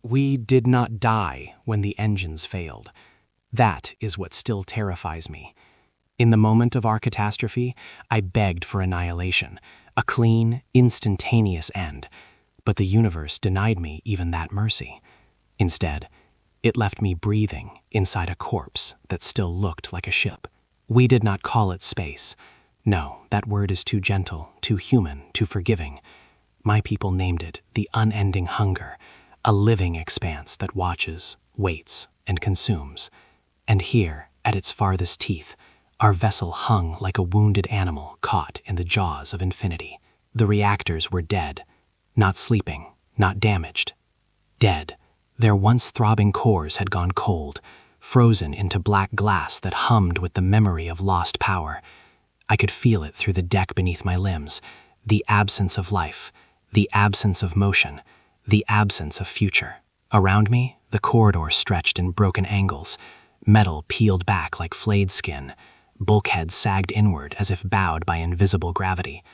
We did not die when the engines failed. That is what still terrifies me. In the moment of our catastrophe, I begged for annihilation, a clean, instantaneous end. But the universe denied me even that mercy. Instead, it left me breathing inside a corpse that still looked like a ship. We did not call it space. No, that word is too gentle, too human, too forgiving. My people named it the unending hunger, a living expanse that watches, waits, and consumes. And here, at its farthest teeth, our vessel hung like a wounded animal caught in the jaws of infinity. The reactors were dead, not sleeping, not damaged. Dead. Their once throbbing cores had gone cold, frozen into black glass that hummed with the memory of lost power. I could feel it through the deck beneath my limbs, the absence of life, the absence of motion, the absence of future. Around me, the corridor stretched in broken angles, metal peeled back like flayed skin, bulkheads sagged inward as if bowed by invisible gravity.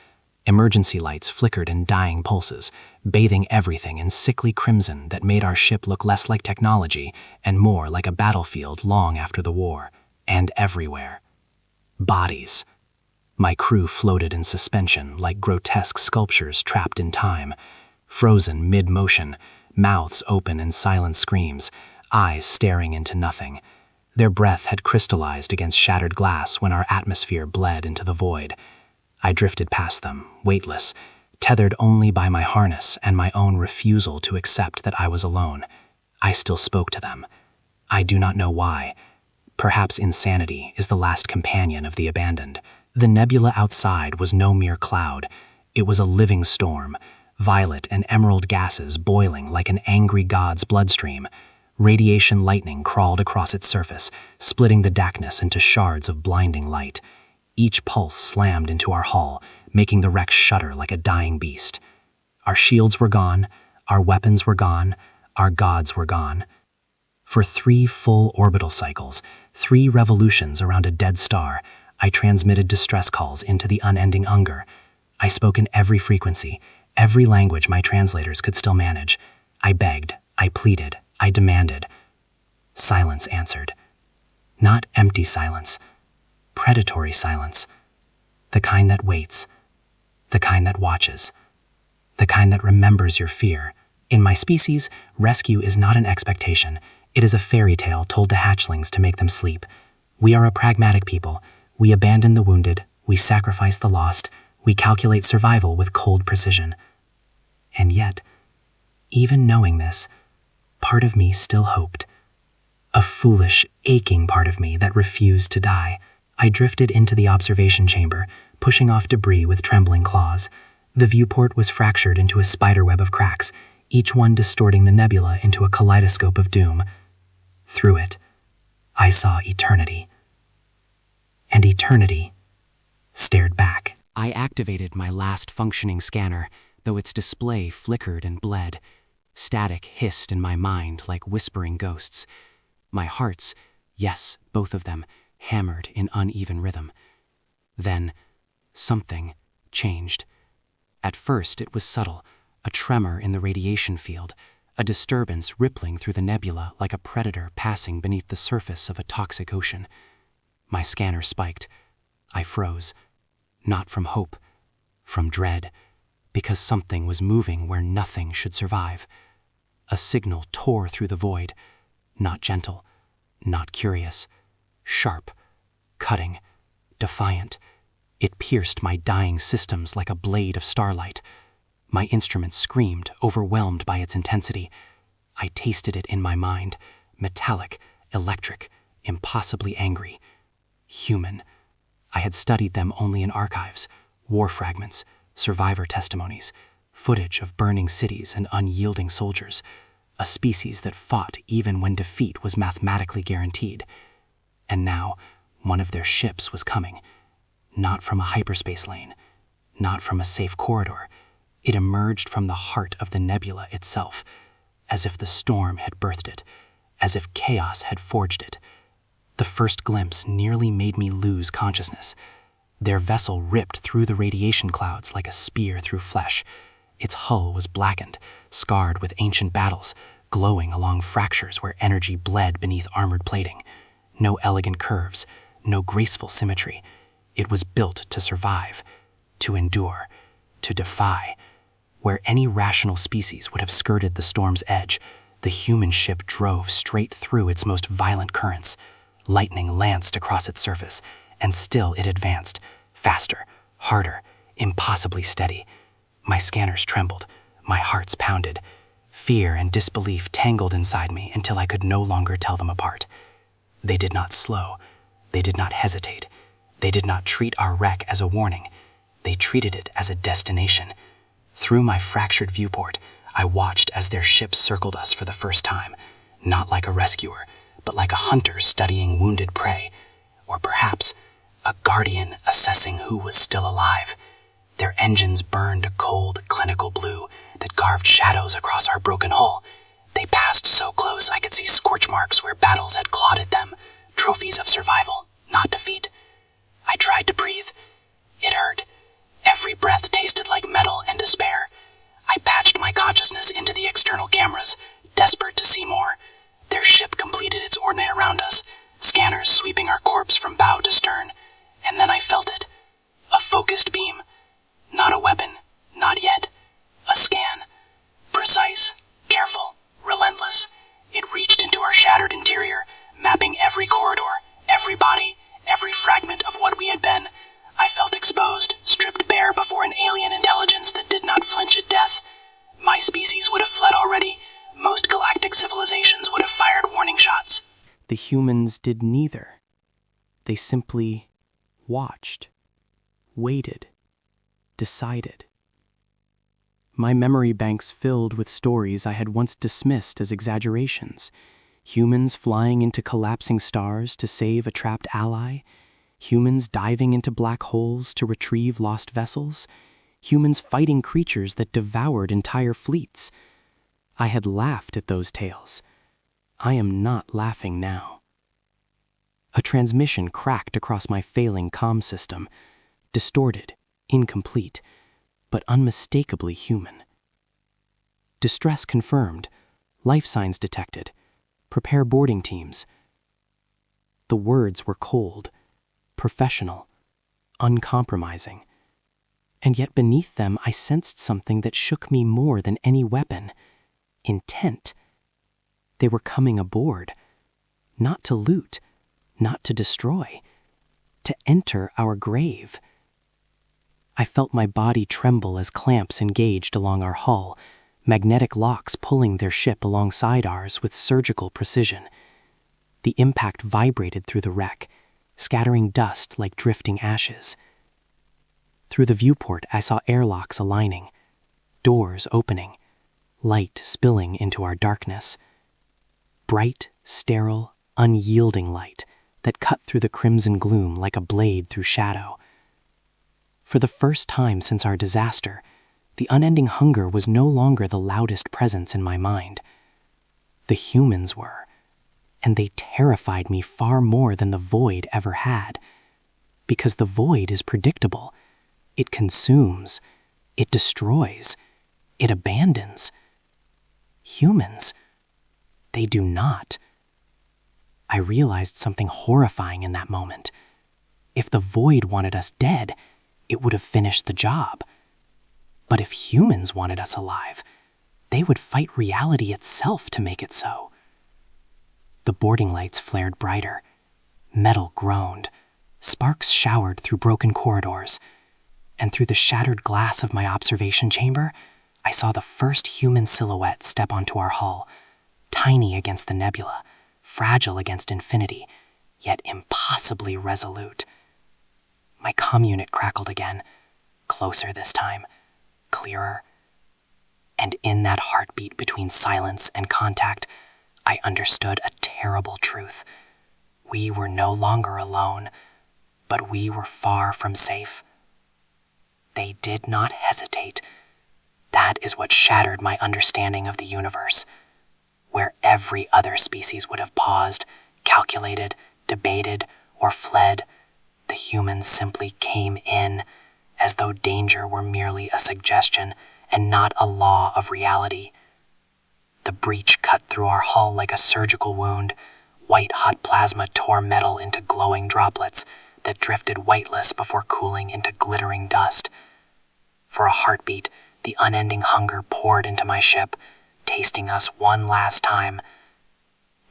Emergency lights flickered in dying pulses, bathing everything in sickly crimson that made our ship look less like technology and more like a battlefield long after the war. And everywhere. Bodies. My crew floated in suspension like grotesque sculptures trapped in time, frozen mid-motion, mouths open in silent screams, eyes staring into nothing. Their breath had crystallized against shattered glass when our atmosphere bled into the void. I drifted past them, weightless, tethered only by my harness and my own refusal to accept that I was alone. I still spoke to them. I do not know why. Perhaps insanity is the last companion of the abandoned. The nebula outside was no mere cloud. It was a living storm, violet and emerald gases boiling like an angry god's bloodstream. Radiation lightning crawled across its surface, splitting the darkness into shards of blinding light. Each pulse slammed into our hull, making the wreck shudder like a dying beast. Our shields were gone, our weapons were gone, our gods were gone. For 3 full orbital cycles, 3 revolutions around a dead star, I transmitted distress calls into the unending hunger. I spoke in every frequency, every language my translators could still manage. I begged, I pleaded, I demanded. Silence answered. Not empty silence. Predatory silence, the kind that waits, the kind that watches, the kind that remembers your fear. In my species, rescue is not an expectation. It is a fairy tale told to hatchlings to make them sleep. We are a pragmatic people. We abandon the wounded, we sacrifice the lost, we calculate survival with cold precision. And yet, even knowing this, part of me still hoped. A foolish, aching part of me that refused to die. I drifted into the observation chamber, pushing off debris with trembling claws. The viewport was fractured into a spiderweb of cracks, each one distorting the nebula into a kaleidoscope of doom. Through it, I saw eternity. And eternity stared back. I activated my last functioning scanner, though its display flickered and bled. Static hissed in my mind like whispering ghosts. My hearts, yes, both of them, hammered in uneven rhythm. Then, something changed. At first it was subtle, a tremor in the radiation field, a disturbance rippling through the nebula like a predator passing beneath the surface of a toxic ocean. My scanner spiked. I froze. Not from hope, from dread, because something was moving where nothing should survive. A signal tore through the void, not gentle, not curious, sharp, cutting, defiant. It pierced my dying systems like a blade of starlight. My instrument screamed, overwhelmed by its intensity. I tasted it in my mind, metallic, electric, impossibly angry. Human. I had studied them only in archives, war fragments, survivor testimonies, footage of burning cities and unyielding soldiers, a species that fought even when defeat was mathematically guaranteed. And now, one of their ships was coming, not from a hyperspace lane, not from a safe corridor. It emerged from the heart of the nebula itself, as if the storm had birthed it, as if chaos had forged it. The first glimpse nearly made me lose consciousness. Their vessel ripped through the radiation clouds like a spear through flesh. Its hull was blackened, scarred with ancient battles, glowing along fractures where energy bled beneath armored plating. No elegant curves, no graceful symmetry. It was built to survive, to endure, to defy. Where any rational species would have skirted the storm's edge, the human ship drove straight through its most violent currents. Lightning lanced across its surface, and still it advanced, faster, harder, impossibly steady. My scanners trembled, my hearts pounded. Fear and disbelief tangled inside me until I could no longer tell them apart. They did not slow, they did not hesitate, they did not treat our wreck as a warning. They treated it as a destination. Through my fractured viewport, I watched as their ship circled us for the first time, not like a rescuer, but like a hunter studying wounded prey, or perhaps a guardian assessing who was still alive. Their engines burned a cold, clinical blue that carved shadows across our broken hull. They passed so close I could see scorch marks where battles had clotted them, trophies of survival, not defeat. I tried to breathe. It hurt. Every breath tasted like metal and despair. I patched my consciousness into the external cameras, desperate to see more. Their ship completed its orbit around us, scanners sweeping our corpse from bow to stern. And then I felt it. A focused beam. Not a weapon. Not yet. A scan. Precise, careful, relentless. It reached into our shattered interior, mapping every corridor, every body, every fragment of what we had been. I felt exposed, stripped bare before an alien intelligence that did not flinch at death. My species would have fled already. Most galactic civilizations would have fired warning shots. The humans did neither. They simply watched, waited, decided. My memory banks filled with stories I had once dismissed as exaggerations. Humans flying into collapsing stars to save a trapped ally. Humans diving into black holes to retrieve lost vessels. Humans fighting creatures that devoured entire fleets. I had laughed at those tales. I am not laughing now. A transmission cracked across my failing comm system, distorted, incomplete, but unmistakably human. Distress confirmed, life signs detected, prepare boarding teams. The words were cold, professional, uncompromising, and yet beneath them I sensed something that shook me more than any weapon: intent. They were coming aboard, not to loot, not to destroy, to enter our grave. I felt my body tremble as clamps engaged along our hull, magnetic locks pulling their ship alongside ours with surgical precision. The impact vibrated through the wreck, scattering dust like drifting ashes. Through the viewport, I saw airlocks aligning, doors opening, light spilling into our darkness. Bright, sterile, unyielding light that cut through the crimson gloom like a blade through shadow. For the first time since our disaster, the unending hunger was no longer the loudest presence in my mind. The humans were, and they terrified me far more than the void ever had. Because the void is predictable. It consumes, it destroys, it abandons. Humans, they do not. I realized something horrifying in that moment. If the void wanted us dead, it would have finished the job. But if humans wanted us alive, they would fight reality itself to make it so. The boarding lights flared brighter. Metal groaned. Sparks showered through broken corridors. And through the shattered glass of my observation chamber, I saw the first human silhouette step onto our hull, tiny against the nebula, fragile against infinity, yet impossibly resolute. My comm unit crackled again, closer this time, clearer. And in that heartbeat between silence and contact, I understood a terrible truth. We were no longer alone, but we were far from safe. They did not hesitate. That is what shattered my understanding of the universe. Where every other species would have paused, calculated, debated, or fled, the humans simply came in, as though danger were merely a suggestion and not a law of reality. The breach cut through our hull like a surgical wound. White hot plasma tore metal into glowing droplets that drifted whiteless before cooling into glittering dust. For a heartbeat, the unending hunger poured into my ship, tasting us one last time.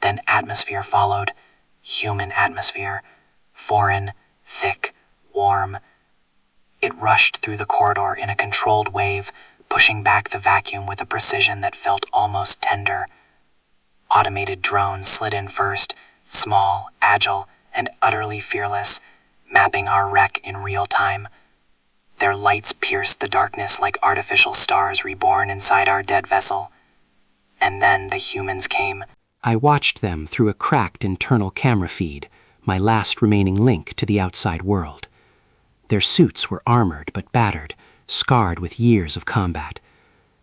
Then atmosphere followed. Human atmosphere. Foreign, thick, warm. It rushed through the corridor in a controlled wave, pushing back the vacuum with a precision that felt almost tender. Automated drones slid in first, small, agile, and utterly fearless, mapping our wreck in real time. Their lights pierced the darkness like artificial stars reborn inside our dead vessel. And then the humans came. I watched them through a cracked internal camera feed, my last remaining link to the outside world. Their suits were armored but battered, scarred with years of combat.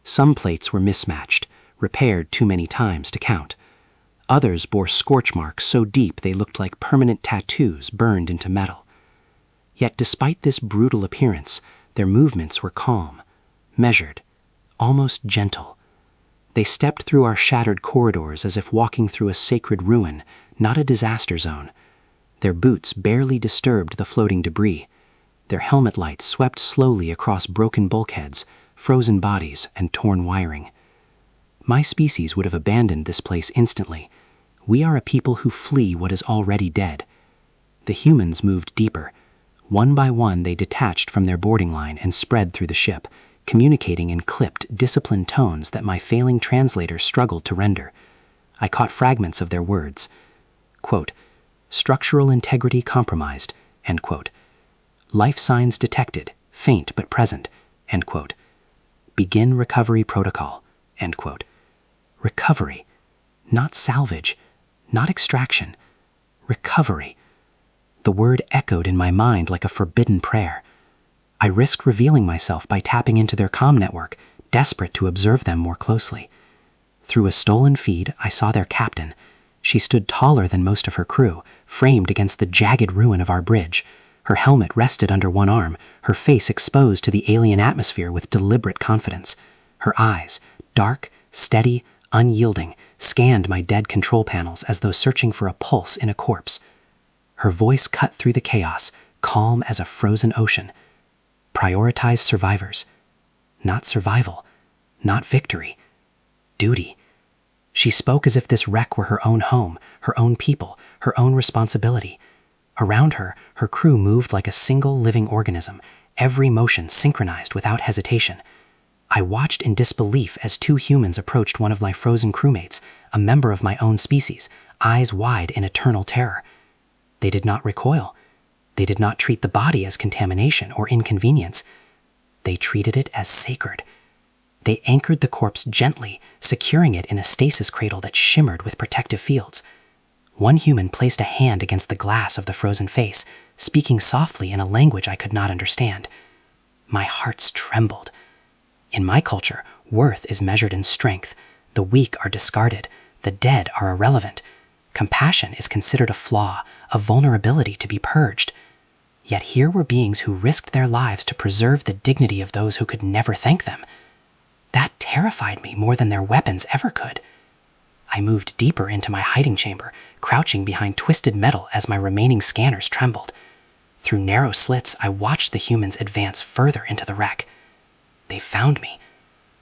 Some plates were mismatched, repaired too many times to count. Others bore scorch marks so deep they looked like permanent tattoos burned into metal. Yet despite this brutal appearance, their movements were calm, measured, almost gentle. They stepped through our shattered corridors as if walking through a sacred ruin, not a disaster zone. Their boots barely disturbed the floating debris. Their helmet lights swept slowly across broken bulkheads, frozen bodies, and torn wiring. My species would have abandoned this place instantly. We are a people who flee what is already dead. The humans moved deeper. One by one, they detached from their boarding line and spread through the ship, communicating in clipped, disciplined tones that my failing translator struggled to render. I caught fragments of their words. Quote, "Structural integrity compromised," end quote. "Life signs detected, faint but present," end quote. "Begin recovery protocol," end quote. Recovery, not salvage, not extraction. Recovery. The word echoed in my mind like a forbidden prayer. I risked revealing myself by tapping into their comm network, desperate to observe them more closely. Through a stolen feed, I saw their captain. She stood taller than most of her crew, framed against the jagged ruin of our bridge. Her helmet rested under one arm, her face exposed to the alien atmosphere with deliberate confidence. Her eyes, dark, steady, unyielding, scanned my dead control panels as though searching for a pulse in a corpse. Her voice cut through the chaos, calm as a frozen ocean. Prioritize survivors. Not survival. Not victory. Duty. She spoke as if this wreck were her own home, her own people, her own responsibility. Around her, her crew moved like a single living organism, every motion synchronized without hesitation. I watched in disbelief as two humans approached one of my frozen crewmates, a member of my own species, eyes wide in eternal terror. They did not recoil. They did not treat the body as contamination or inconvenience. They treated it as sacred. They anchored the corpse gently, securing it in a stasis cradle that shimmered with protective fields. One human placed a hand against the glass of the frozen face, speaking softly in a language I could not understand. My hearts trembled. In my culture, worth is measured in strength. The weak are discarded. The dead are irrelevant. Compassion is considered a flaw, a vulnerability to be purged. Yet here were beings who risked their lives to preserve the dignity of those who could never thank them. That terrified me more than their weapons ever could. I moved deeper into my hiding chamber, crouching behind twisted metal as my remaining scanners trembled. Through narrow slits, I watched the humans advance further into the wreck. They found me,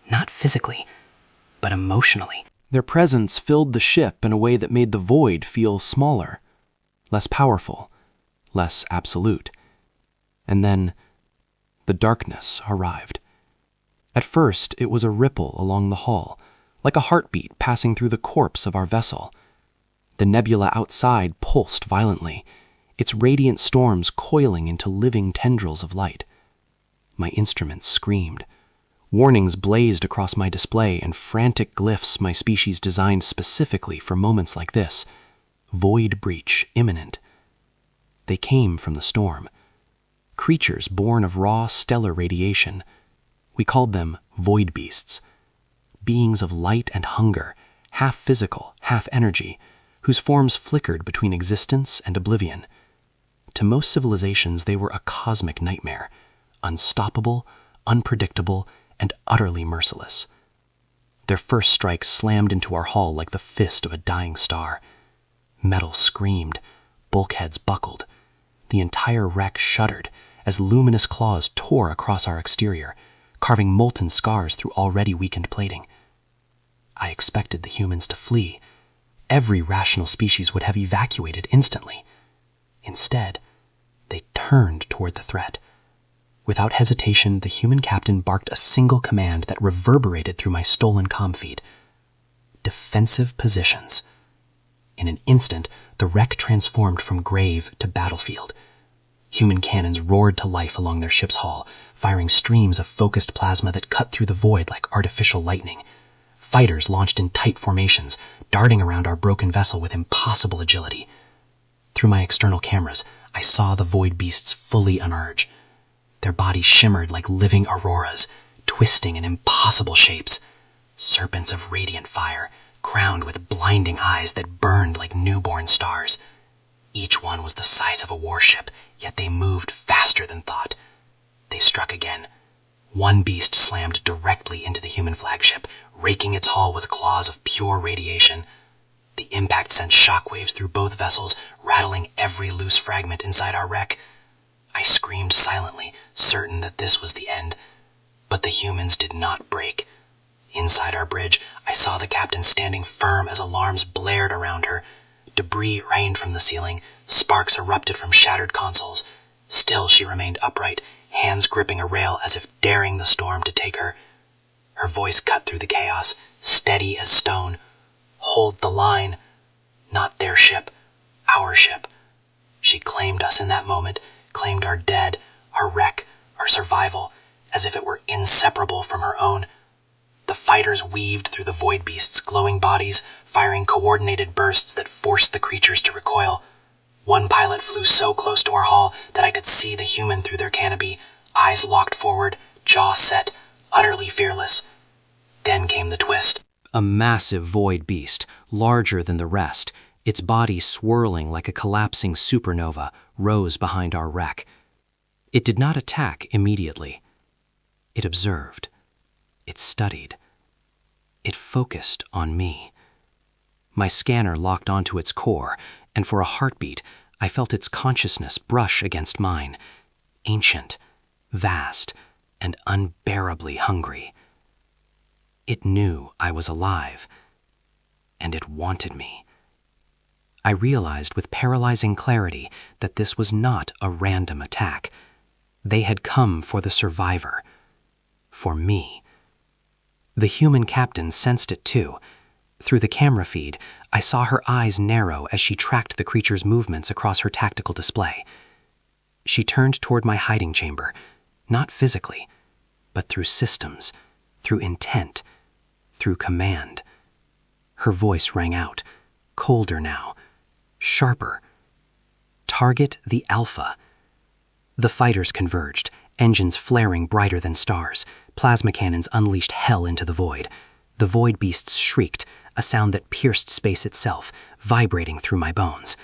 not physically, but emotionally. Their presence filled the ship in a way that made the void feel smaller, less powerful, less absolute. And then the darkness arrived. At first, it was a ripple along the hull, like a heartbeat passing through the corpse of our vessel. The nebula outside pulsed violently, its radiant storms coiling into living tendrils of light. My instruments screamed. Warnings blazed across my display and frantic glyphs my species designed specifically for moments like this. Void breach imminent. They came from the storm. Creatures born of raw stellar radiation. We called them void beasts. Beings of light and hunger, half physical, half energy, whose forms flickered between existence and oblivion. To most civilizations, they were a cosmic nightmare, unstoppable, unpredictable, and utterly merciless. Their first strike slammed into our hull like the fist of a dying star. Metal screamed, bulkheads buckled. The entire wreck shuddered as luminous claws tore across our exterior, carving molten scars through already weakened plating. I expected the humans to flee. Every rational species would have evacuated instantly. Instead, they turned toward the threat. Without hesitation, the human captain barked a single command that reverberated through my stolen comm feed. Defensive positions. In an instant, the wreck transformed from grave to battlefield. Human cannons roared to life along their ship's hull, firing streams of focused plasma that cut through the void like artificial lightning. Fighters launched in tight formations, darting around our broken vessel with impossible agility. Through my external cameras, I saw the void beasts fully emerge. Their bodies shimmered like living auroras, twisting in impossible shapes. Serpents of radiant fire, crowned with blinding eyes that burned like newborn stars. Each one was the size of a warship, yet they moved faster than thought. They struck again. One beast slammed directly into the human flagship, raking its hull with claws of pure radiation. The impact sent shockwaves through both vessels, rattling every loose fragment inside our wreck. I screamed silently, certain that this was the end. But the humans did not break. Inside our bridge, I saw the captain standing firm as alarms blared around her. Debris rained from the ceiling, sparks erupted from shattered consoles. Still she remained upright, hands gripping a rail as if daring the storm to take her. Her voice cut through the chaos, steady as stone. Hold the line. Not their ship, our ship. She claimed us in that moment, claimed our dead, our wreck, our survival, as if it were inseparable from her own. The fighters weaved through the void beasts' glowing bodies, firing coordinated bursts that forced the creatures to recoil. One pilot flew so close to our hull that I could see the human through their canopy, eyes locked forward, jaw set, utterly fearless. Then came the twist. A massive void beast, larger than the rest, its body swirling like a collapsing supernova, rose behind our wreck. It did not attack immediately. It observed. It studied. It focused on me. My scanner locked onto its core, and for a heartbeat, I felt its consciousness brush against mine, ancient, vast, and unbearably hungry. It knew I was alive, and it wanted me. I realized with paralyzing clarity that this was not a random attack. They had come for the survivor, for me. The human captain sensed it too. Through the camera feed, I saw her eyes narrow as she tracked the creature's movements across her tactical display. She turned toward my hiding chamber, not physically, but through systems, through intent, through command. Her voice rang out, colder now, sharper. Target the Alpha. The fighters converged, engines flaring brighter than stars. Plasma cannons unleashed hell into the void. The void beasts shrieked, a sound that pierced space itself, vibrating through my bones.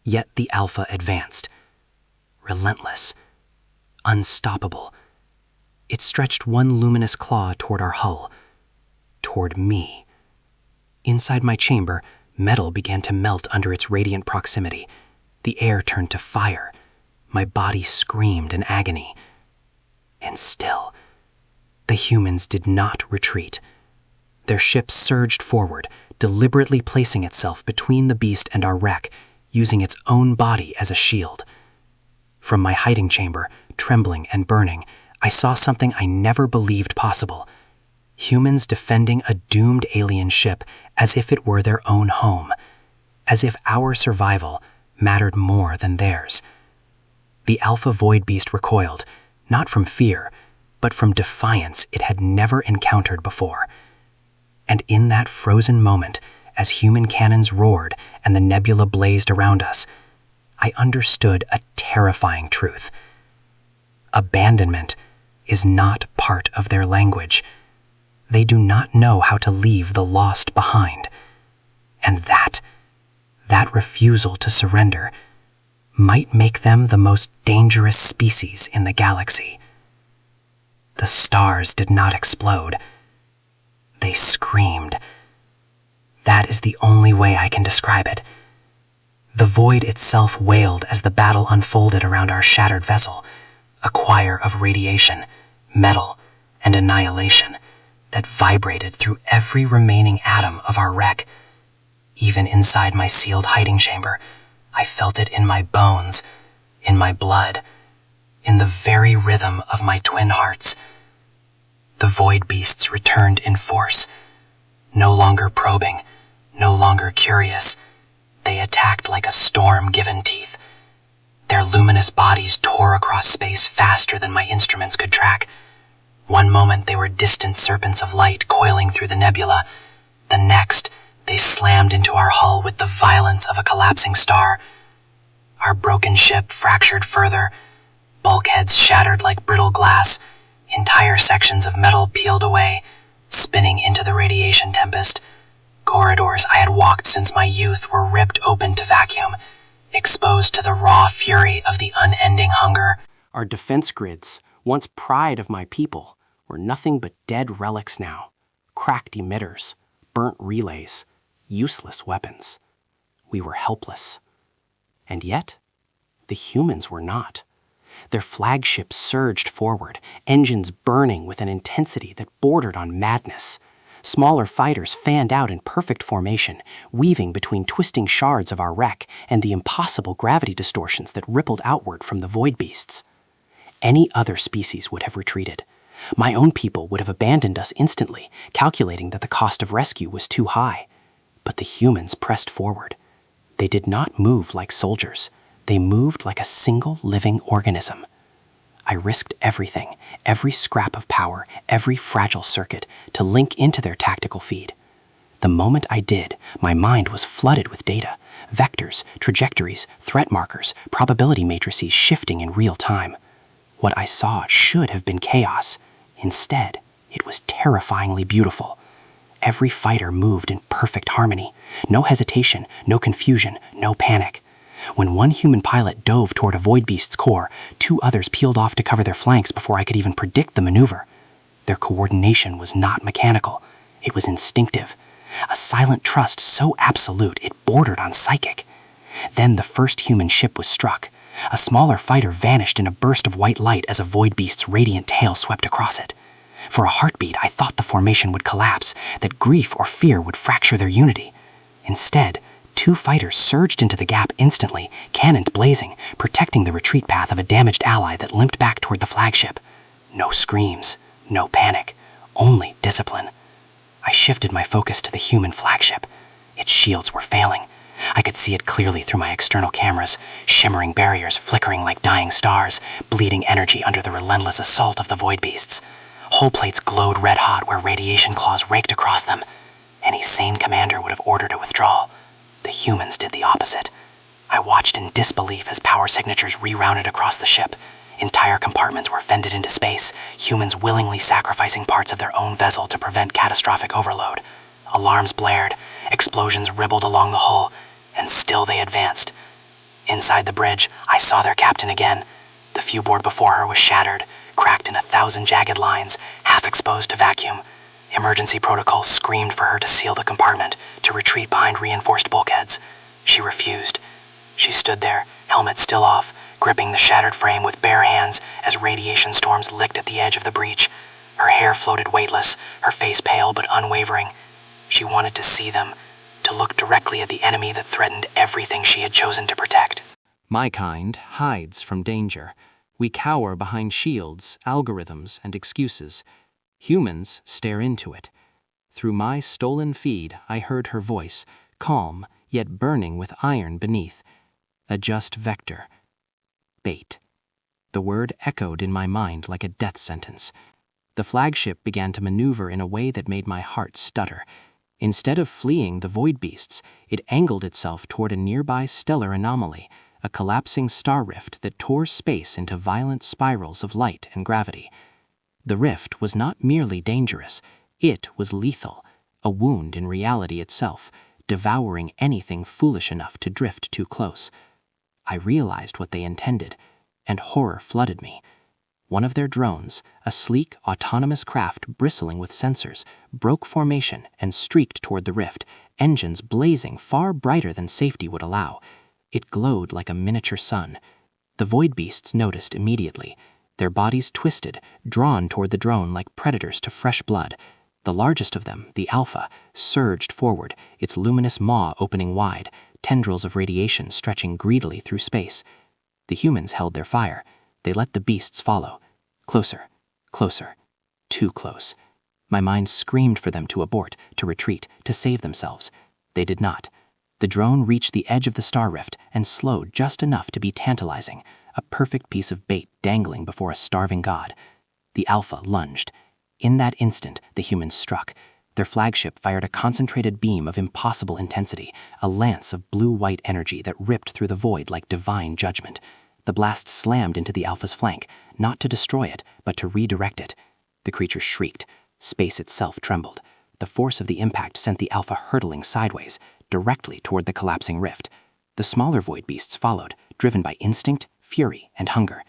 Yet the Alpha advanced. Relentless. Unstoppable. It stretched one luminous claw toward our hull. Toward me. Inside my chamber, metal began to melt under its radiant proximity. The air turned to fire. My body screamed in agony. And still, the humans did not retreat. Their ship surged forward, deliberately placing itself between the beast and our wreck, using its own body as a shield. From my hiding chamber, trembling and burning, I saw something I never believed possible. Humans defending a doomed alien ship as if it were their own home, as if our survival mattered more than theirs. The Alpha Void Beast recoiled, not from fear, but from defiance it had never encountered before. And in that frozen moment, as human cannons roared and the nebula blazed around us, I understood a terrifying truth. Abandonment is not part of their language. They do not know how to leave the lost behind. And that refusal to surrender, might make them the most dangerous species in the galaxy. The stars did not explode. They screamed. That is the only way I can describe it. The void itself wailed as the battle unfolded around our shattered vessel, a choir of radiation, metal, and annihilation that vibrated through every remaining atom of our wreck. Even inside my sealed hiding chamber, I felt it in my bones, in my blood, in the very rhythm of my twin hearts. The void beasts returned in force, no longer probing, no longer curious. They attacked like a storm given teeth. Their luminous bodies tore across space faster than my instruments could track. One moment they were distant serpents of light coiling through the nebula. The next, they slammed into our hull with the violence of a collapsing star. Our broken ship fractured further, bulkheads shattered like brittle glass, entire sections of metal peeled away, spinning into the radiation tempest. Corridors I had walked since my youth were ripped open to vacuum, exposed to the raw fury of the unending hunger. Our defense grids, once pride of my people, were nothing but dead relics now. Cracked emitters, burnt relays, useless weapons. We were helpless. And yet, the humans were not. Their flagship surged forward, engines burning with an intensity that bordered on madness. Smaller fighters fanned out in perfect formation, weaving between twisting shards of our wreck and the impossible gravity distortions that rippled outward from the void beasts. Any other species would have retreated. My own people would have abandoned us instantly, calculating that the cost of rescue was too high. But the humans pressed forward. They did not move like soldiers. They moved like a single living organism. I risked everything, every scrap of power, every fragile circuit, to link into their tactical feed. The moment I did, my mind was flooded with data, vectors, trajectories, threat markers, probability matrices shifting in real time. What I saw should have been chaos. Instead, it was terrifyingly beautiful. Every fighter moved in perfect harmony. No hesitation, no confusion, no panic. When one human pilot dove toward a void beast's core, two others peeled off to cover their flanks before I could even predict the maneuver. Their coordination was not mechanical. It was instinctive. A silent trust so absolute it bordered on psychic. Then the first human ship was struck. A smaller fighter vanished in a burst of white light as a void beast's radiant tail swept across it. For a heartbeat, I thought the formation would collapse, that grief or fear would fracture their unity. Instead, two fighters surged into the gap instantly, cannons blazing, protecting the retreat path of a damaged ally that limped back toward the flagship. No screams, no panic, only discipline. I shifted my focus to the human flagship. Its shields were failing. I could see it clearly through my external cameras, shimmering barriers flickering like dying stars, bleeding energy under the relentless assault of the void beasts. Hull plates glowed red-hot where radiation claws raked across them. Any sane commander would have ordered a withdrawal. The humans did the opposite. I watched in disbelief as power signatures rerounded across the ship. Entire compartments were fended into space, humans willingly sacrificing parts of their own vessel to prevent catastrophic overload. Alarms blared, explosions rippled along the hull, and still they advanced. Inside the bridge, I saw their captain again. The viewboard before her was shattered, cracked in 1,000 jagged lines, half exposed to vacuum. Emergency protocols screamed for her to seal the compartment, to retreat behind reinforced bulkheads. She refused. She stood there, helmet still off, gripping the shattered frame with bare hands as radiation storms licked at the edge of the breach. Her hair floated weightless, her face pale but unwavering. She wanted to see them, to look directly at the enemy that threatened everything she had chosen to protect. My kind hides from danger. We cower behind shields, algorithms, and excuses. Humans stare into it. Through my stolen feed, I heard her voice, calm, yet burning with iron beneath. A just vector. Bait. The word echoed in my mind like a death sentence. The flagship began to maneuver in a way that made my heart stutter. Instead of fleeing the void beasts, it angled itself toward a nearby stellar anomaly, a collapsing star rift that tore space into violent spirals of light and gravity. The rift was not merely dangerous, it was lethal, a wound in reality itself, devouring anything foolish enough to drift too close. I realized what they intended, and horror flooded me. One of their drones, a sleek, autonomous craft bristling with sensors, broke formation and streaked toward the rift, engines blazing far brighter than safety would allow. It glowed like a miniature sun. The void beasts noticed immediately. Their bodies twisted, drawn toward the drone like predators to fresh blood. The largest of them, the Alpha, surged forward, its luminous maw opening wide, tendrils of radiation stretching greedily through space. The humans held their fire. They let the beasts follow. Closer, closer, too close. My mind screamed for them to abort, to retreat, to save themselves. They did not. The drone reached the edge of the star rift and slowed just enough to be tantalizing, a perfect piece of bait dangling before a starving god. The Alpha lunged. In that instant, the humans struck. Their flagship fired a concentrated beam of impossible intensity, a lance of blue-white energy that ripped through the void like divine judgment. The blast slammed into the Alpha's flank, not to destroy it, but to redirect it. The creature shrieked. Space itself trembled. The force of the impact sent the Alpha hurtling sideways, directly toward the collapsing rift. The smaller void beasts followed, driven by instinct, fury, and hunger.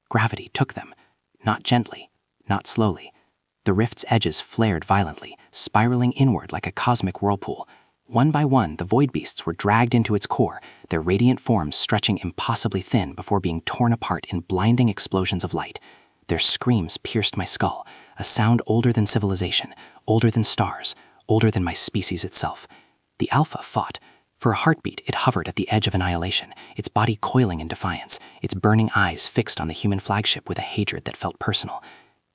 Gravity took them. Not gently, not slowly. The rift's edges flared violently, spiraling inward like a cosmic whirlpool. One by one, the void beasts were dragged into its core, their radiant forms stretching impossibly thin before being torn apart in blinding explosions of light. Their screams pierced my skull, a sound older than civilization, older than stars, older than my species itself. The Alpha fought. For a heartbeat, it hovered at the edge of annihilation, its body coiling in defiance, its burning eyes fixed on the human flagship with a hatred that felt personal.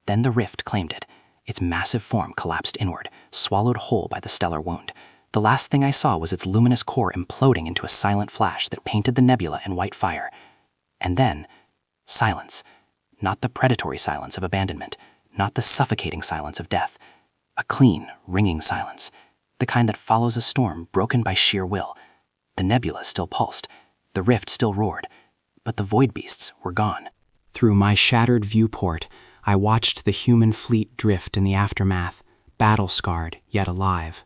Then the rift claimed it. Its massive form collapsed inward, swallowed whole by the stellar wound. The last thing I saw was its luminous core imploding into a silent flash that painted the nebula in white fire. And then, silence. Not the predatory silence of abandonment, not the suffocating silence of death. A clean, ringing silence, the kind that follows a storm broken by sheer will. The nebula still pulsed, the rift still roared, but the void beasts were gone. Through my shattered viewport, I watched the human fleet drift in the aftermath, battle-scarred yet alive.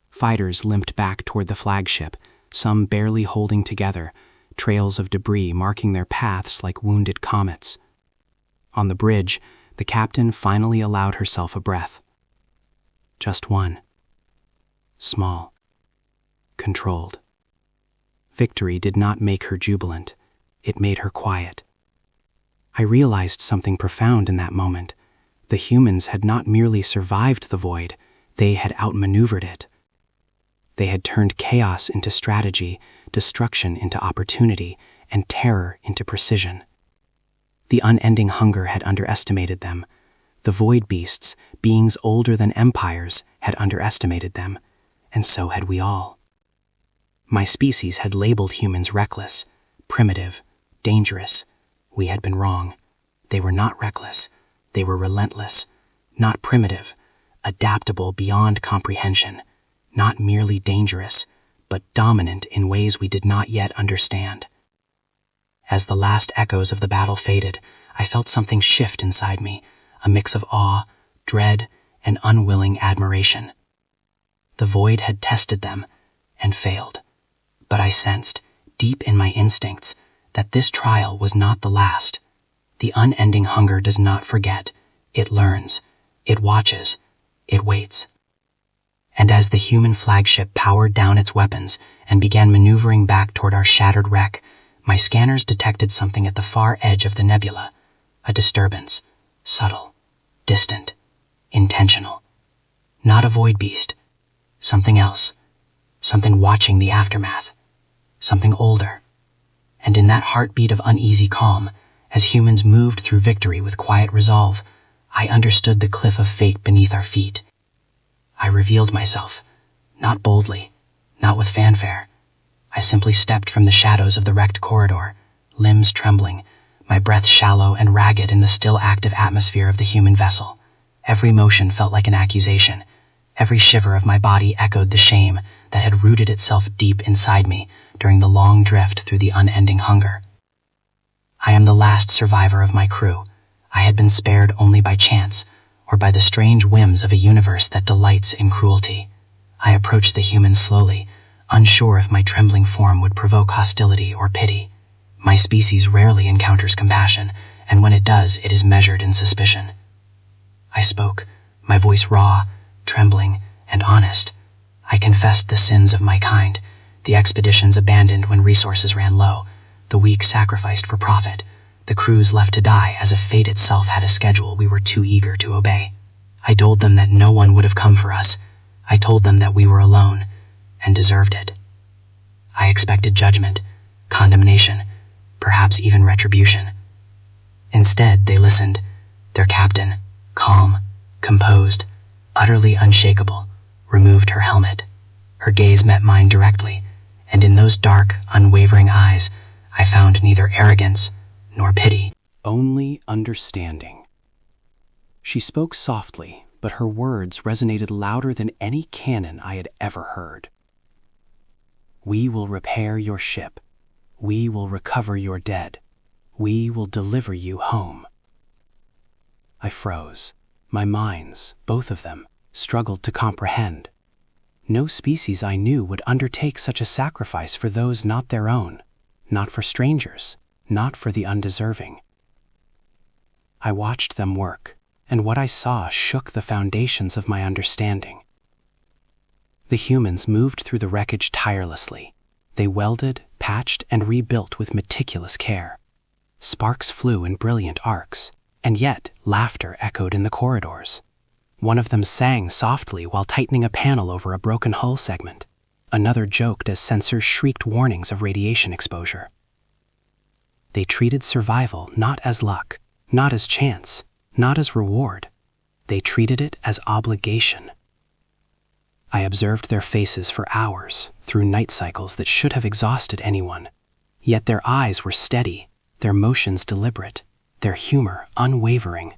Fighters limped back toward the flagship, some barely holding together, trails of debris marking their paths like wounded comets. On the bridge, the captain finally allowed herself a breath. Just one. Small. Controlled. Victory did not make her jubilant. It made her quiet. I realized something profound in that moment. The humans had not merely survived the void, they had outmaneuvered it. They had turned chaos into strategy, destruction into opportunity, and terror into precision. The unending hunger had underestimated them. The void beasts, beings older than empires, had underestimated them, and so had we all. My species had labeled humans reckless, primitive, dangerous. We had been wrong. They were not reckless. They were relentless, not primitive, adaptable beyond comprehension, not merely dangerous, but dominant in ways we did not yet understand. As the last echoes of the battle faded, I felt something shift inside me, a mix of awe, dread, and unwilling admiration. The void had tested them and failed, but I sensed, deep in my instincts, that this trial was not the last. The unending hunger does not forget. It learns. It watches. It waits. And as the human flagship powered down its weapons and began maneuvering back toward our shattered wreck, my scanners detected something at the far edge of the nebula. A disturbance. Subtle. Distant. Intentional. Not a void beast. Something else. Something watching the aftermath. Something older. And in that heartbeat of uneasy calm, as humans moved through victory with quiet resolve, I understood the cliff of fate beneath our feet. I revealed myself, not boldly, not with fanfare. I simply stepped from the shadows of the wrecked corridor, limbs trembling, my breath shallow and ragged in the still active atmosphere of the human vessel. Every motion felt like an accusation. Every shiver of my body echoed the shame that had rooted itself deep inside me during the long drift through the unending hunger. I am the last survivor of my crew. I had been spared only by chance, or by the strange whims of a universe that delights in cruelty. I approached the humans slowly, unsure if my trembling form would provoke hostility or pity. My species rarely encounters compassion, and when it does, it is measured in suspicion. I spoke, my voice raw, trembling, and honest. I confessed the sins of my kind, the expeditions abandoned when resources ran low, the weak sacrificed for profit, the crews left to die as if fate itself had a schedule we were too eager to obey. I told them that no one would have come for us. I told them that we were alone, and deserved it. I expected judgment, condemnation, perhaps even retribution. Instead, they listened, their captain, calm, composed, utterly unshakable, removed her helmet. Her gaze met mine directly, and in those dark, unwavering eyes, I found neither arrogance nor pity, only understanding. She spoke softly, but her words resonated louder than any cannon I had ever heard. We will repair your ship. We will recover your dead. We will deliver you home. I froze. My minds, both of them, struggled to comprehend. No species I knew would undertake such a sacrifice for those not their own, not for strangers, not for the undeserving. I watched them work, and what I saw shook the foundations of my understanding. The humans moved through the wreckage tirelessly. They welded, patched, and rebuilt with meticulous care. Sparks flew in brilliant arcs, and yet laughter echoed in the corridors. One of them sang softly while tightening a panel over a broken hull segment. Another joked as sensors shrieked warnings of radiation exposure. They treated survival not as luck, not as chance, not as reward. They treated it as obligation. I observed their faces for hours through night cycles that should have exhausted anyone. Yet their eyes were steady, their motions deliberate, their humor unwavering.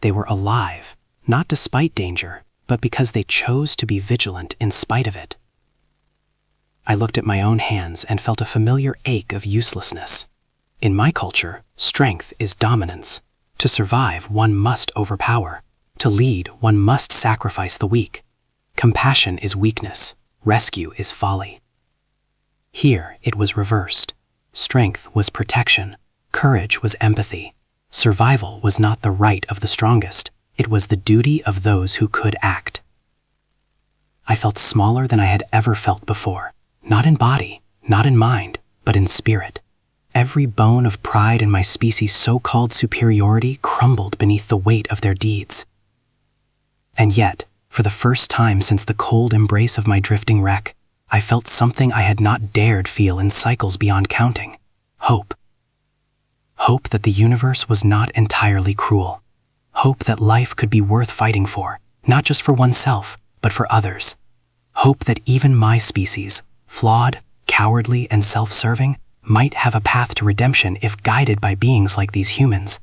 They were alive, not despite danger, but because they chose to be vigilant in spite of it. I looked at my own hands and felt a familiar ache of uselessness. In my culture, strength is dominance. To survive, one must overpower. To lead, one must sacrifice the weak. Compassion is weakness. Rescue is folly. Here, it was reversed. Strength was protection. Courage was empathy. Survival was not the right of the strongest. It was the duty of those who could act. I felt smaller than I had ever felt before. Not in body, not in mind, but in spirit. Every bone of pride in my species' so-called superiority crumbled beneath the weight of their deeds. And yet, for the first time since the cold embrace of my drifting wreck, I felt something I had not dared feel in cycles beyond counting. Hope. Hope that the universe was not entirely cruel. Hope that life could be worth fighting for, not just for oneself, but for others. Hope that even my species, flawed, cowardly, and self-serving, might have a path to redemption if guided by beings like these humans.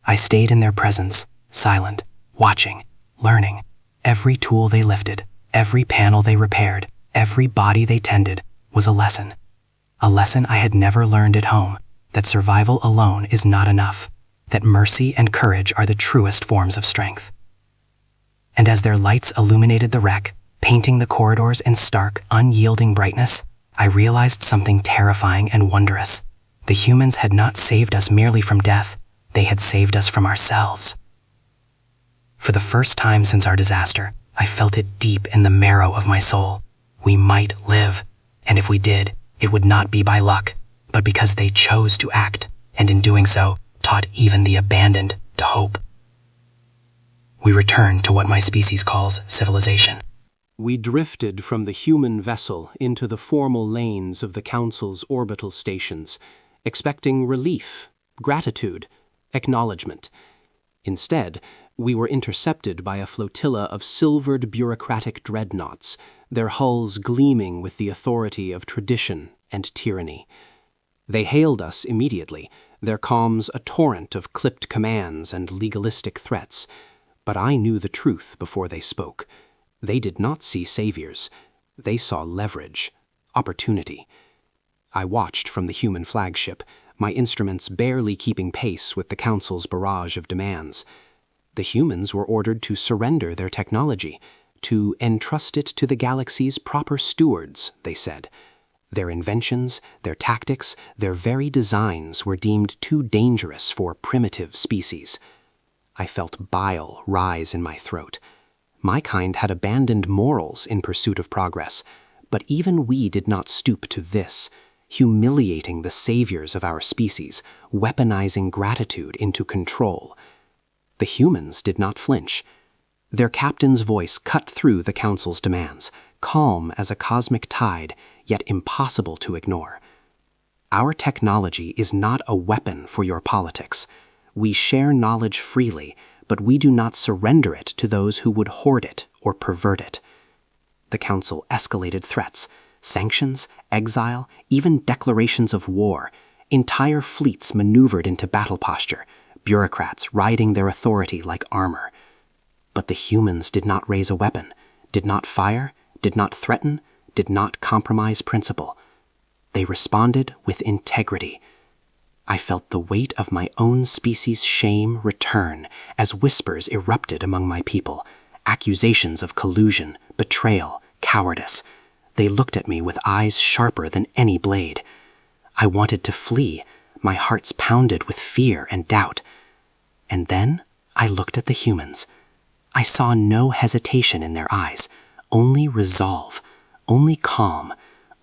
I stayed in their presence, silent, watching, learning. Every tool they lifted, every panel they repaired, every body they tended was a lesson. A lesson I had never learned at home, that survival alone is not enough, that mercy and courage are the truest forms of strength. And as their lights illuminated the wreck, painting the corridors in stark, unyielding brightness, I realized something terrifying and wondrous. The humans had not saved us merely from death, they had saved us from ourselves. For the first time since our disaster, I felt it deep in the marrow of my soul. We might live, and if we did, it would not be by luck, but because they chose to act, and in doing so, taught even the abandoned to hope. We returned to what my species calls civilization. We drifted from the human vessel into the formal lanes of the Council's orbital stations, expecting relief, gratitude, acknowledgement. Instead, we were intercepted by a flotilla of silvered bureaucratic dreadnoughts, their hulls gleaming with the authority of tradition and tyranny. They hailed us immediately, their comms a torrent of clipped commands and legalistic threats. But I knew the truth before they spoke. They did not see saviors. They saw leverage, opportunity. I watched from the human flagship, my instruments barely keeping pace with the Council's barrage of demands. The humans were ordered to surrender their technology, to entrust it to the galaxy's proper stewards, they said. Their inventions, their tactics, their very designs were deemed too dangerous for primitive species. I felt bile rise in my throat. My kind had abandoned morals in pursuit of progress, but even we did not stoop to this, humiliating the saviors of our species, weaponizing gratitude into control. The humans did not flinch. Their captain's voice cut through the council's demands, calm as a cosmic tide, yet impossible to ignore. Our technology is not a weapon for your politics. We share knowledge freely, but we do not surrender it to those who would hoard it or pervert it. The council escalated threats, sanctions, exile, even declarations of war. Entire fleets maneuvered into battle posture, bureaucrats riding their authority like armor. But the humans did not raise a weapon, did not fire, did not threaten, did not compromise principle. They responded with integrity. I felt the weight of my own species' shame return as whispers erupted among my people, accusations of collusion, betrayal, cowardice. They looked at me with eyes sharper than any blade. I wanted to flee. My hearts pounded with fear and doubt. And then I looked at the humans. I saw no hesitation in their eyes, only resolve, only calm,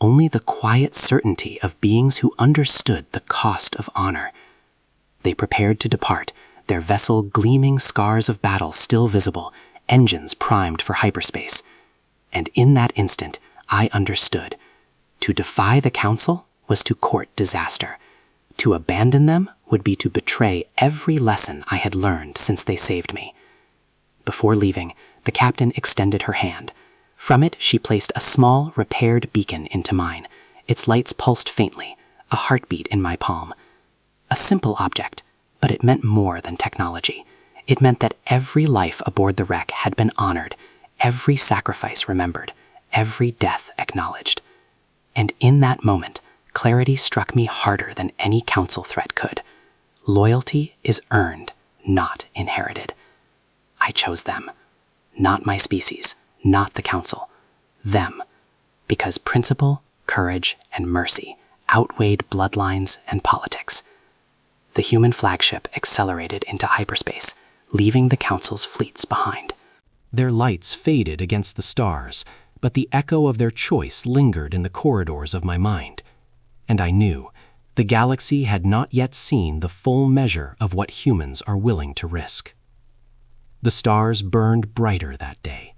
only the quiet certainty of beings who understood the cost of honor. They prepared to depart, their vessel gleaming scars of battle still visible, engines primed for hyperspace. And in that instant, I understood. To defy the council was to court disaster. To abandon them would be to betray every lesson I had learned since they saved me. Before leaving, the captain extended her hand. From it, she placed a small, repaired beacon into mine. Its lights pulsed faintly, a heartbeat in my palm. A simple object, but it meant more than technology. It meant that every life aboard the wreck had been honored, every sacrifice remembered, every death acknowledged. And in that moment, clarity struck me harder than any council threat could. Loyalty is earned, not inherited. I chose them. Not my species, not the council. Them. Because principle, courage, and mercy outweighed bloodlines and politics. The human flagship accelerated into hyperspace, leaving the council's fleets behind. Their lights faded against the stars, but the echo of their choice lingered in the corridors of my mind. And I knew the galaxy had not yet seen the full measure of what humans are willing to risk. The stars burned brighter that day,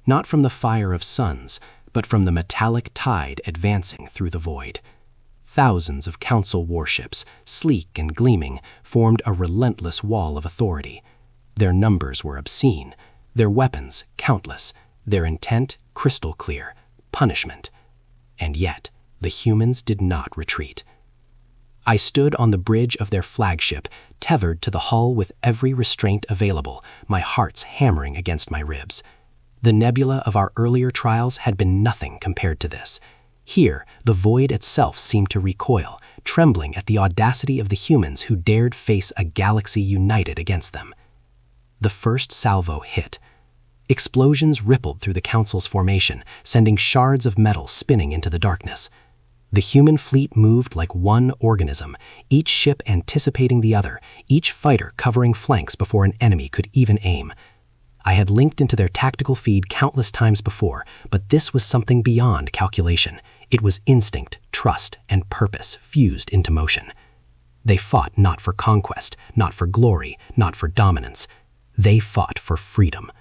not from the fire of suns, but from the metallic tide advancing through the void. Thousands of council warships, sleek and gleaming, formed a relentless wall of authority. Their numbers were obscene, their weapons countless, their intent crystal clear, punishment. And yet, the humans did not retreat. I stood on the bridge of their flagship, tethered to the hull with every restraint available, my hearts hammering against my ribs. The nebula of our earlier trials had been nothing compared to this. Here, the void itself seemed to recoil, trembling at the audacity of the humans who dared face a galaxy united against them. The first salvo hit. Explosions rippled through the council's formation, sending shards of metal spinning into the darkness. The human fleet moved like one organism, each ship anticipating the other, each fighter covering flanks before an enemy could even aim. I had linked into their tactical feed countless times before, but this was something beyond calculation. It was instinct, trust, and purpose fused into motion. They fought not for conquest, not for glory, not for dominance. They fought for freedom.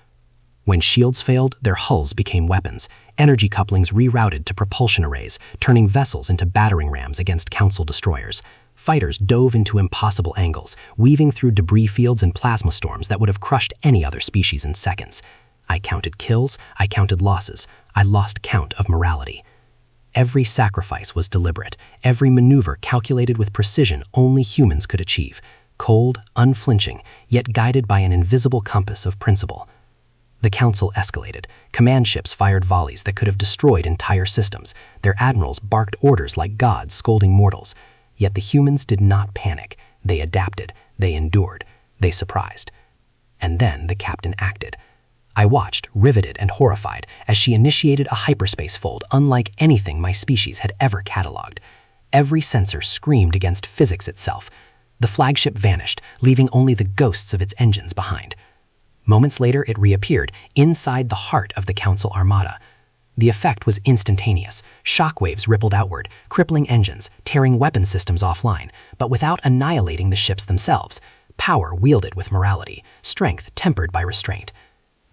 When shields failed, their hulls became weapons. Energy couplings rerouted to propulsion arrays, turning vessels into battering rams against council destroyers. Fighters dove into impossible angles, weaving through debris fields and plasma storms that would have crushed any other species in seconds. I counted kills, I counted losses, I lost count of morality. Every sacrifice was deliberate, every maneuver calculated with precision only humans could achieve. Cold, unflinching, yet guided by an invisible compass of principle. The council escalated. Command ships fired volleys that could have destroyed entire systems. Their admirals barked orders like gods scolding mortals. Yet the humans did not panic. They adapted. They endured. They surprised. And then the captain acted. I watched, riveted and horrified, as she initiated a hyperspace fold unlike anything my species had ever cataloged. Every sensor screamed against physics itself. The flagship vanished, leaving only the ghosts of its engines behind. Moments later, it reappeared, inside the heart of the Council Armada. The effect was instantaneous. Shockwaves rippled outward, crippling engines, tearing weapon systems offline, but without annihilating the ships themselves. Power wielded with morality, strength tempered by restraint.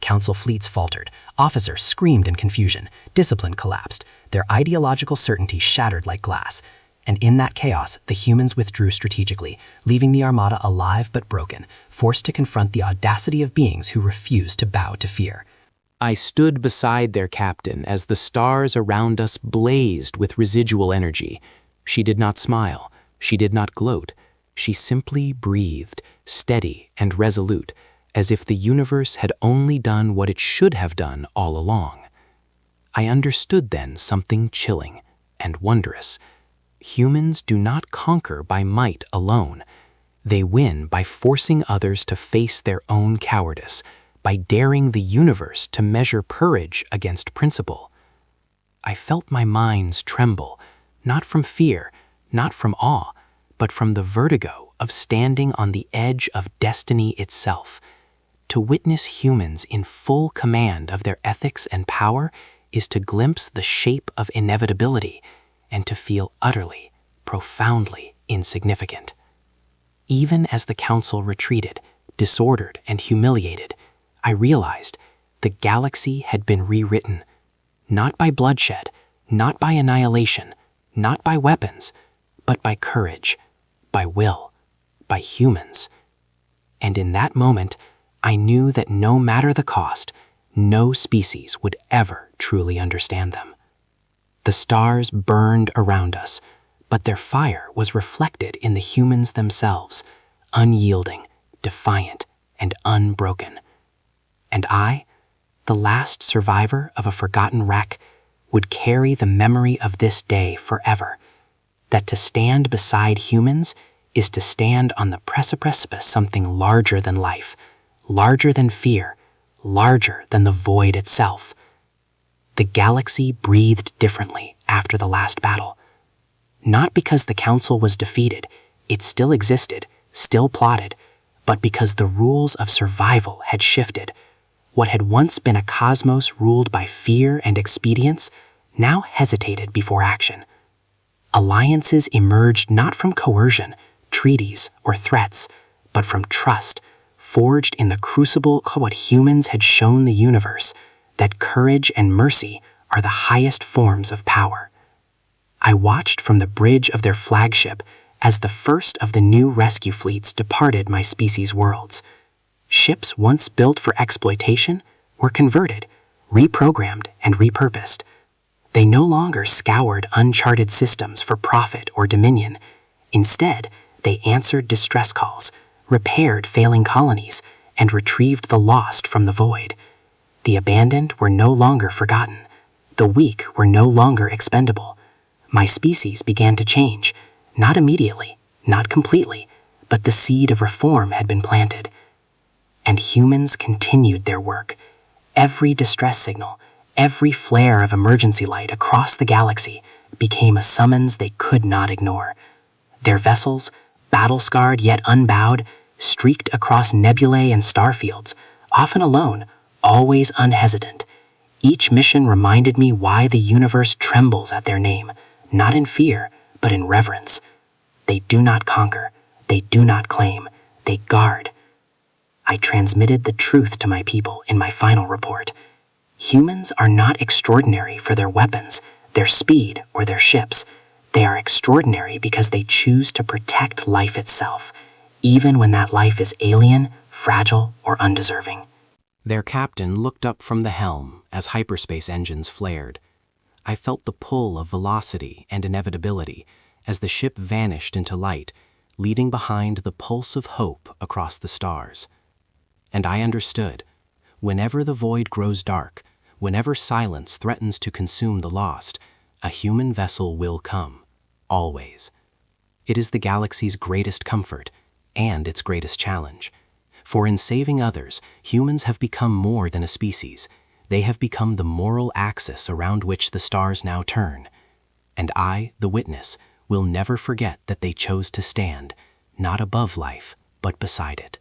Council fleets faltered, officers screamed in confusion, discipline collapsed, their ideological certainty shattered like glass. And in that chaos, the humans withdrew strategically, leaving the Armada alive but broken, forced to confront the audacity of beings who refused to bow to fear. I stood beside their captain as the stars around us blazed with residual energy. She did not smile. She did not gloat. She simply breathed, steady and resolute, as if the universe had only done what it should have done all along. I understood then something chilling and wondrous. Humans do not conquer by might alone. They win by forcing others to face their own cowardice, by daring the universe to measure courage against principle. I felt my minds tremble, not from fear, not from awe, but from the vertigo of standing on the edge of destiny itself. To witness humans in full command of their ethics and power is to glimpse the shape of inevitability and to feel utterly, profoundly insignificant. Even as the council retreated, disordered and humiliated, I realized the galaxy had been rewritten, not by bloodshed, not by annihilation, not by weapons, but by courage, by will, by humans. And in that moment, I knew that no matter the cost, no species would ever truly understand them. The stars burned around us, but their fire was reflected in the humans themselves, unyielding, defiant, and unbroken. And I, the last survivor of a forgotten wreck, would carry the memory of this day forever, that to stand beside humans is to stand on the precipice of something larger than life, larger than fear, larger than the void itself. The galaxy breathed differently after the last battle. Not because the council was defeated, it still existed, still plotted, but because the rules of survival had shifted. What had once been a cosmos ruled by fear and expedience now hesitated before action. Alliances emerged not from coercion, treaties, or threats, but from trust, forged in the crucible of what humans had shown the universe, that courage and mercy are the highest forms of power. I watched from the bridge of their flagship as the first of the new rescue fleets departed my species' worlds. Ships once built for exploitation were converted, reprogrammed, and repurposed. They no longer scoured uncharted systems for profit or dominion. Instead, they answered distress calls, repaired failing colonies, and retrieved the lost from the void. The abandoned were no longer forgotten. The weak were no longer expendable. My species began to change, not immediately, not completely, but the seed of reform had been planted. And humans continued their work. Every distress signal, every flare of emergency light across the galaxy became a summons they could not ignore. Their vessels, battle-scarred yet unbowed, streaked across nebulae and starfields, often alone, always unhesitant. Each mission reminded me why the universe trembles at their name, not in fear, but in reverence. They do not conquer, they do not claim, they guard. I transmitted the truth to my people in my final report. Humans are not extraordinary for their weapons, their speed, or their ships. They are extraordinary because they choose to protect life itself, even when that life is alien, fragile, or undeserving. Their captain looked up from the helm as hyperspace engines flared. I felt the pull of velocity and inevitability as the ship vanished into light, leaving behind the pulse of hope across the stars. And I understood, whenever the void grows dark, whenever silence threatens to consume the lost, a human vessel will come, always. It is the galaxy's greatest comfort and its greatest challenge. For in saving others, humans have become more than a species. They have become the moral axis around which the stars now turn. And I, the witness, will never forget that they chose to stand, not above life, but beside it.